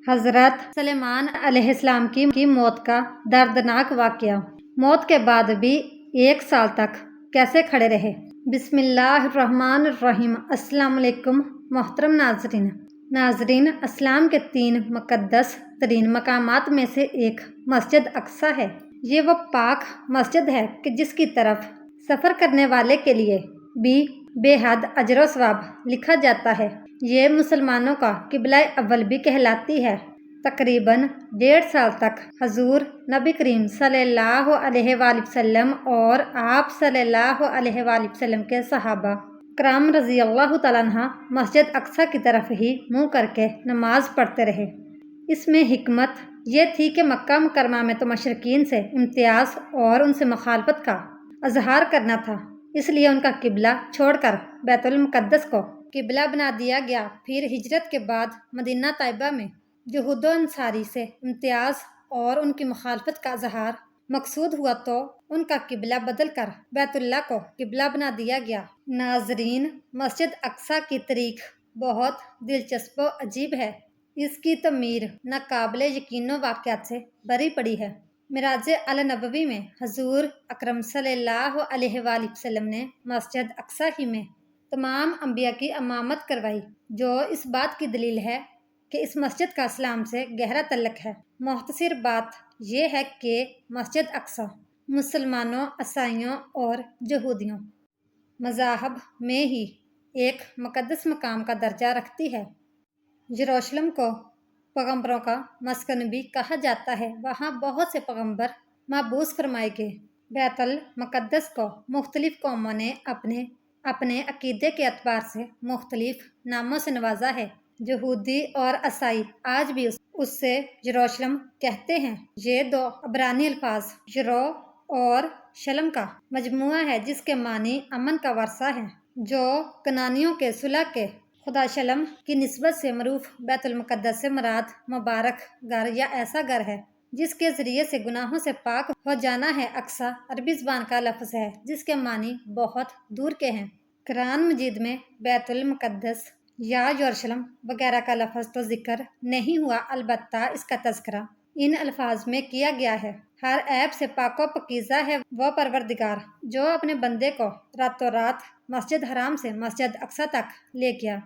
حضرت سلیمان علیہ السلام کی موت کا دردناک واقعہ۔ موت کے بعد بھی 1 سال تک کیسے کھڑے رہے؟ بسم اللہ الرحمن الرحیم۔ السلام علیکم محترم ناظرین، اسلام کے 3 مقدس ترین مقامات میں سے ایک مسجد اقصیٰ ہے۔ یہ وہ پاک مسجد ہے کہ جس کی طرف سفر کرنے والے کے لیے بھی بے حد اجر و ثواب لکھا جاتا ہے۔ یہ مسلمانوں کا قبلہ اول بھی کہلاتی ہے۔ تقریباً 1.5 سال تک حضور نبی کریم صلی اللہ علیہ وآلہ وسلم اور آپ صلی اللہ علیہ وآلہ وسلم کے صحابہ کرام رضی اللہ تعالیٰ عنہ مسجد اقصیٰ کی طرف ہی منہ کر کے نماز پڑھتے رہے۔ اس میں حکمت یہ تھی کہ مکہ مکرمہ میں تو مشرکین سے امتیاز اور ان سے مخالفت کا اظہار کرنا تھا، اس لیے ان کا قبلہ چھوڑ کر بیت المقدس کو قبلہ بنا دیا گیا۔ پھر ہجرت کے بعد مدینہ طیبہ میں یہود و انصاری سے امتیاز اور ان کی مخالفت کا اظہار مقصود ہوا تو ان کا قبلہ بدل کر بیت اللہ کو قبلہ بنا دیا گیا۔ ناظرین، مسجد اقصیٰ کی تاریخ بہت دلچسپ و عجیب ہے۔ اس کی تعمیر ناقابل یقین واقعات سے بھری پڑی ہے۔ معراج النبوی میں حضور اکرم صلی اللہ علیہ وآلہ وسلم نے مسجد اقصیٰ ہی میں تمام انبیاء کی امامت کروائی، جو اس بات کی دلیل ہے کہ اس مسجد کا اسلام سے گہرا تعلق ہے۔ مختصر بات یہ ہے کہ مسجد اقصیٰ مسلمانوں، عیسائیوں اور یہودیوں مذاہب میں ہی ایک مقدس مقام کا درجہ رکھتی ہے۔ یروشلم کو پیغمبروں کا مسکن بھی کہا جاتا ہے، وہاں بہت سے پیغمبر مبعوث فرمائے گئے۔ بیت المقدس کو مختلف قوموں نے اپنے عقیدے کے اعتبار سے مختلف ناموں سے نوازا ہے۔ یہودی اور عیسائی آج بھی اسے یروشلم کہتے ہیں۔ یہ 2 عبرانی الفاظ یرو اور شلم کا مجموعہ ہے، جس کے معنی امن کا ورثہ ہے، جو کنانیوں کے صلح کے خدا شلم کی نسبت سے معروف بیت المقدس سے مراد مبارک گھر یا ایسا گھر ہے جس کے ذریعے سے گناہوں سے پاک ہو جانا ہے۔ اقصیٰ عربی زبان کا لفظ ہے جس کے معنی بہت دور کے ہیں۔ قرآن مجید میں بیت المقدس یا یروشلم وغیرہ کا لفظ تو ذکر نہیں ہوا، البتہ اس کا تذکرہ ان الفاظ میں کیا گیا ہے۔ ہر عیب سے پاک و پاکیزہ ہے وہ پروردگار جو اپنے بندے کو راتوں رات مسجد حرام سے مسجد اقصیٰ تک لے گیا،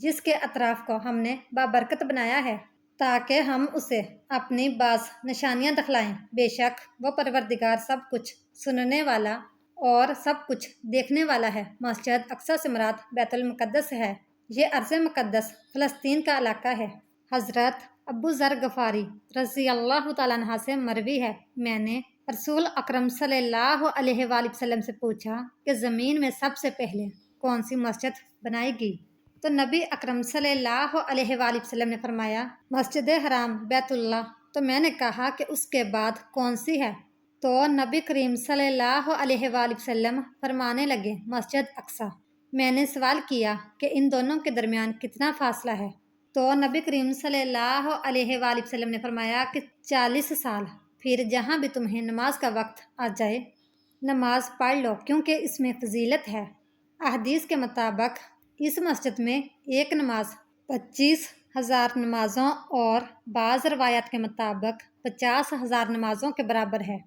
جس کے اطراف کو ہم نے بابرکت بنایا ہے تاکہ ہم اسے اپنی بعض نشانیاں دکھلائیں۔ بے شک وہ پروردگار سب کچھ سننے والا اور سب کچھ دیکھنے والا ہے۔ مسجد اقصیٰ سے مراد بیت المقدس ہے۔ یہ ارض مقدس فلسطین کا علاقہ ہے۔ حضرت ابو ذر غفاری رضی اللہ تعالیٰ عنہ سے مروی ہے، میں نے رسول اکرم صلی اللہ علیہ وآلہ وسلم سے پوچھا کہ زمین میں سب سے پہلے کون سی مسجد بنائی گئی؟ تو نبی اکرم صلی اللہ علیہ وآلہ وسلم نے فرمایا مسجد حرام بیت اللہ۔ تو میں نے کہا کہ اس کے بعد کون سی ہے؟ تو نبی کریم صلی اللہ علیہ وآلہ وسلم فرمانے لگے مسجد اقصیٰ۔ میں نے سوال کیا کہ ان دونوں کے درمیان کتنا فاصلہ ہے؟ تو نبی کریم صلی اللہ علیہ وآلہ وسلم نے فرمایا کہ 40 سال۔ پھر جہاں بھی تمہیں نماز کا وقت آ جائے نماز پڑھ لو، کیونکہ اس میں فضیلت ہے۔ احادیث کے مطابق اس مسجد میں ایک نماز 25,000 نمازوں اور بعض روایات کے مطابق 50,000 نمازوں کے برابر ہے۔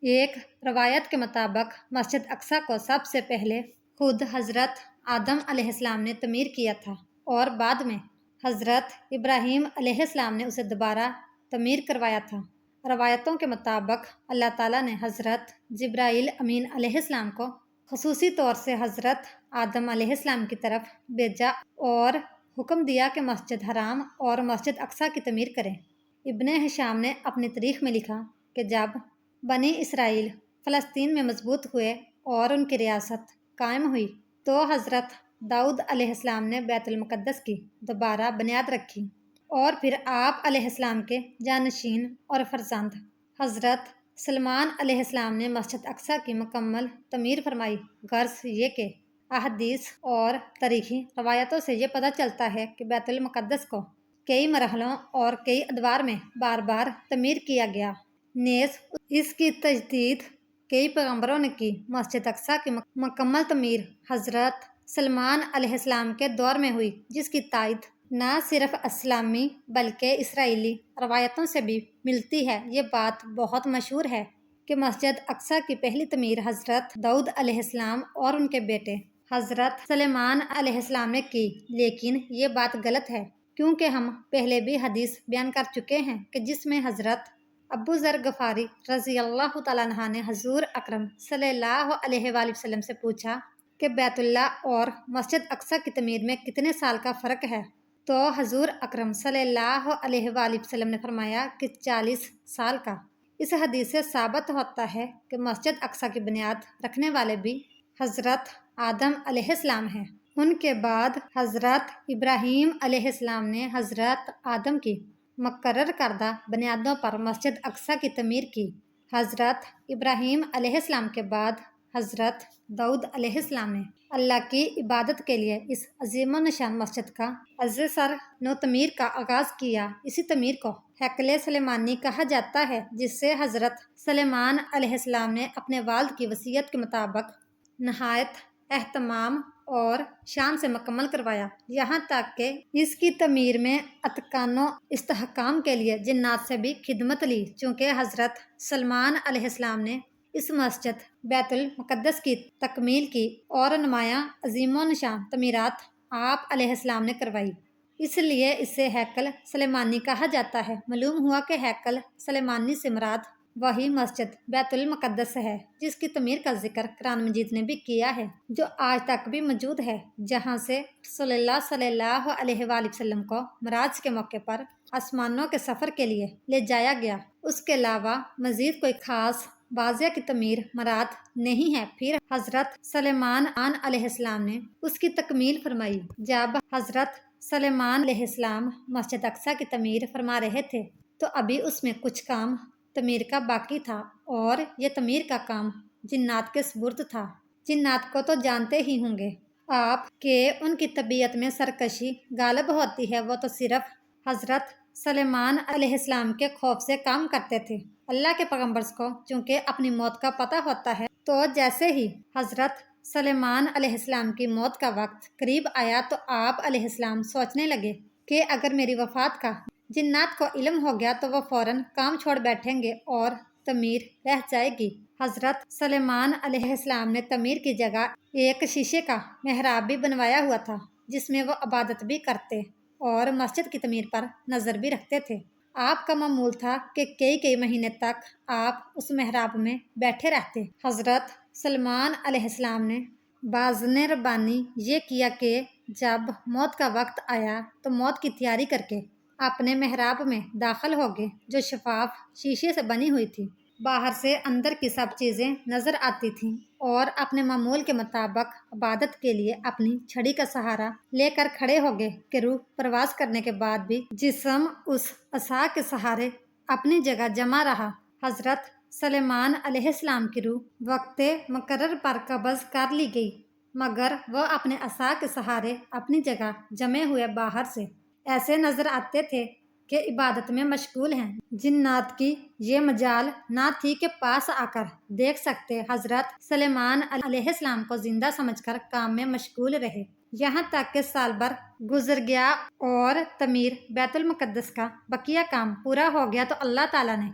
ایک روایت کے مطابق مسجد اقصیٰ کو سب سے پہلے خود حضرت آدم علیہ السلام نے تعمیر کیا تھا اور بعد میں حضرت ابراہیم علیہ السلام نے اسے دوبارہ تعمیر کروایا تھا۔ روایتوں کے مطابق اللہ تعالیٰ نے حضرت جبرائیل امین علیہ السلام کو خصوصی طور سے حضرت آدم علیہ السلام کی طرف بھیجا اور حکم دیا کہ مسجد حرام اور مسجد اقصیٰ کی تعمیر کریں۔ ابن ہشام نے اپنی تاریخ میں لکھا کہ جب بنی اسرائیل فلسطین میں مضبوط ہوئے اور ان کی ریاست قائم ہوئی تو حضرت داؤد علیہ السلام نے بیت المقدس کی دوبارہ بنیاد رکھی اور پھر آپ علیہ السلام کے جانشین اور فرزند حضرت سلمان علیہ السلام نے مسجد اقصیٰ کی مکمل تعمیر فرمائی۔ غرض یہ کہ احادیث اور تاریخی روایتوں سے یہ پتہ چلتا ہے کہ بیت المقدس کو کئی مرحلوں اور کئی ادوار میں بار بار تعمیر کیا گیا، نیز اس کی تجدید کئی پیغمبروں نے کی۔ مسجد اقصیٰ کی مکمل تعمیر حضرت سلمان علیہ السلام کے دور میں ہوئی، جس کی تائید نہ صرف اسلامی بلکہ اسرائیلی روایتوں سے بھی ملتی ہے۔ یہ بات بہت مشہور ہے کہ مسجد اقصی کی پہلی تعمیر حضرت داؤد علیہ السلام اور ان کے بیٹے حضرت سلیمان علیہ السلام نے کی، لیکن یہ بات غلط ہے، کیونکہ ہم پہلے بھی حدیث بیان کر چکے ہیں کہ جس میں حضرت ابو ذر غفاری رضی اللہ تعالیٰ عنہ نے حضور اکرم صلی اللہ علیہ وآلہ وسلم سے پوچھا کہ بیت اللہ اور مسجد اقصی کی تعمیر میں کتنے سال کا فرق ہے، تو حضور اکرم صلی اللہ علیہ وآلہ وسلم نے فرمایا کہ 40 سال کا۔ اس حدیث سے ثابت ہوتا ہے کہ مسجد اقصی کی بنیاد رکھنے والے بھی حضرت آدم علیہ السلام ہیں۔ ان کے بعد حضرت ابراہیم علیہ السلام نے حضرت آدم کی مقرر کردہ بنیادوں پر مسجد اقصی کی تعمیر کی۔ حضرت ابراہیم علیہ السلام کے بعد حضرت داؤد علیہ السلام نے اللہ کی عبادت کے لیے اس عظیم الشان مسجد کا از سر نو تعمیر کا آغاز کیا۔ اسی تعمیر کو ہیکل سلیمانی کہا جاتا ہے، جس سے حضرت سلیمان علیہ السلام نے اپنے والد کی وصیت کے مطابق نہایت اہتمام اور شان سے مکمل کروایا، یہاں تک کہ اس کی تعمیر میں اتقان و استحکام کے لیے جنات سے بھی خدمت لی، چونکہ حضرت سلیمان علیہ السلام نے اس مسجد بیت المقدس کی تکمیل کی اور نمایاں عظیم و نشان تعمیرات آپ علیہ السلام نے کروائی، اس لیے اسے ہیکل سلیمانی کہا جاتا ہے۔ معلوم ہوا کہ ہیکل سلیمانی سے مراد وہی مسجد بیت المقدس ہے جس کی تعمیر کا ذکر قرآن مجید نے بھی کیا ہے، جو آج تک بھی موجود ہے، جہاں سے رسول اللہ صلی اللہ علیہ وآلہ وسلم کو معراج کے موقع پر آسمانوں کے سفر کے لیے لے جایا گیا۔ اس کے علاوہ مزید کوئی خاص بازیہ کی تعمیر مراد نہیں ہے۔ پھر حضرت سلیمان علیہ السلام نے اس کی تکمیل فرمائی۔ جب حضرت سلیمان علیہ السلام مسجد اقصی کی تعمیر فرما رہے تھے تو ابھی اس میں کچھ کام تعمیر کا باقی تھا، اور یہ تعمیر کا کام جنات کے سپرد تھا۔ جنات کو تو جانتے ہی ہوں گے آپ کہ ان کی طبیعت میں سرکشی غالب ہوتی ہے، وہ تو صرف حضرت سلیمان علیہ السلام کے خوف سے کام کرتے تھے۔ اللہ کے پیغمبر کو چونکہ اپنی موت کا پتہ ہوتا ہے، تو جیسے ہی حضرت سلیمان علیہ السلام کی موت کا وقت قریب آیا تو آپ علیہ السلام سوچنے لگے کہ اگر میری وفات کا جنات کو علم ہو گیا تو وہ فوراً کام چھوڑ بیٹھیں گے اور تعمیر رہ جائے گی۔ حضرت سلیمان علیہ السلام نے تعمیر کی جگہ ایک شیشے کا محراب بھی بنوایا ہوا تھا، جس میں وہ عبادت بھی کرتے اور مسجد کی تعمیر پر نظر بھی رکھتے تھے۔ آپ کا معمول تھا کہ کئی مہینے تک آپ اس محراب میں بیٹھے رہتے۔ حضرت سلیمان علیہ السلام نے باذن ربانی یہ کیا کہ جب موت کا وقت آیا تو موت کی تیاری کر کے اپنے محراب میں داخل ہو گئے، جو شفاف شیشے سے بنی ہوئی تھی۔ باہر سے اندر کی سب چیزیں نظر آتی تھیں، اور اپنے معمول کے مطابق عبادت کے لیے اپنی چھڑی کا سہارا لے کر کھڑے ہو گئے کہ روح پرواز کرنے کے بعد بھی جسم اس عصا کے سہارے اپنی جگہ جمع رہا۔ حضرت سلیمان علیہ السلام کی روح وقت مقرر پر قبض کر لی گئی، مگر وہ اپنے عصا کے سہارے اپنی جگہ جمے ہوئے باہر سے ایسے نظر آتے تھے کہ عبادت میں مشغول ہیں۔ جنات کی یہ مجال نہ تھی کہ پاس آ کر دیکھ سکتے۔ حضرت سلیمان علیہ السلام کو زندہ سمجھ کر کام میں مشغول رہے، یہاں تک کہ سال بھر گزر گیا اور تعمیر بیت المقدس کا بقیہ کام پورا ہو گیا تو اللہ تعالیٰ نے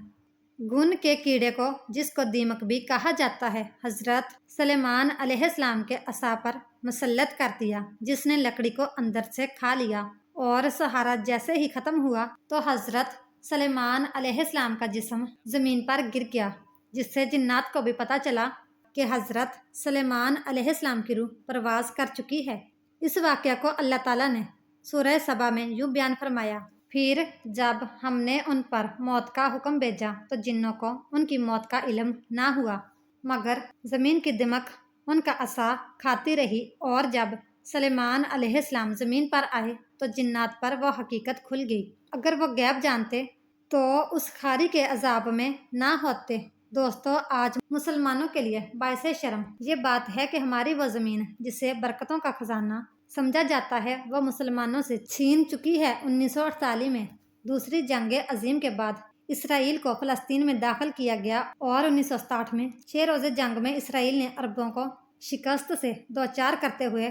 گن کے کیڑے کو، جس کو دیمک بھی کہا جاتا ہے، حضرت سلیمان علیہ السلام کے عصا پر مسلط کر دیا، جس نے لکڑی کو اندر سے کھا لیا، اور سہارا جیسے ہی ختم ہوا تو حضرت سلیمان علیہ السلام کا جسم زمین پر گر گیا، جس سے جنات کو بھی پتہ چلا کہ حضرت سلیمان علیہ السلام کی روح پرواز کر چکی ہے۔ اس واقعہ کو اللہ تعالیٰ نے سورہ سبا میں یوں بیان فرمایا: پھر جب ہم نے ان پر موت کا حکم بھیجا تو جنوں کو ان کی موت کا علم نہ ہوا، مگر زمین کی دمک ان کا عصا کھاتی رہی، اور جب سلیمان علیہ السلام زمین پر آئے تو جنات پر وہ حقیقت کھل گئی۔ اگر وہ غیب جانتے تو اس خاری کے عذاب میں نہ ہوتے۔ دوستو، آج مسلمانوں کے لیے باعث شرم یہ بات ہے کہ ہماری وہ زمین جسے برکتوں کا خزانہ سمجھا جاتا ہے، وہ مسلمانوں سے چھین چکی ہے۔ 1948 میں دوسری جنگ عظیم کے بعد اسرائیل کو فلسطین میں داخل کیا گیا، اور 1967 میں 6 روزہ جنگ میں اسرائیل نے عربوں کو شکست سے دوچار کرتے ہوئے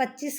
25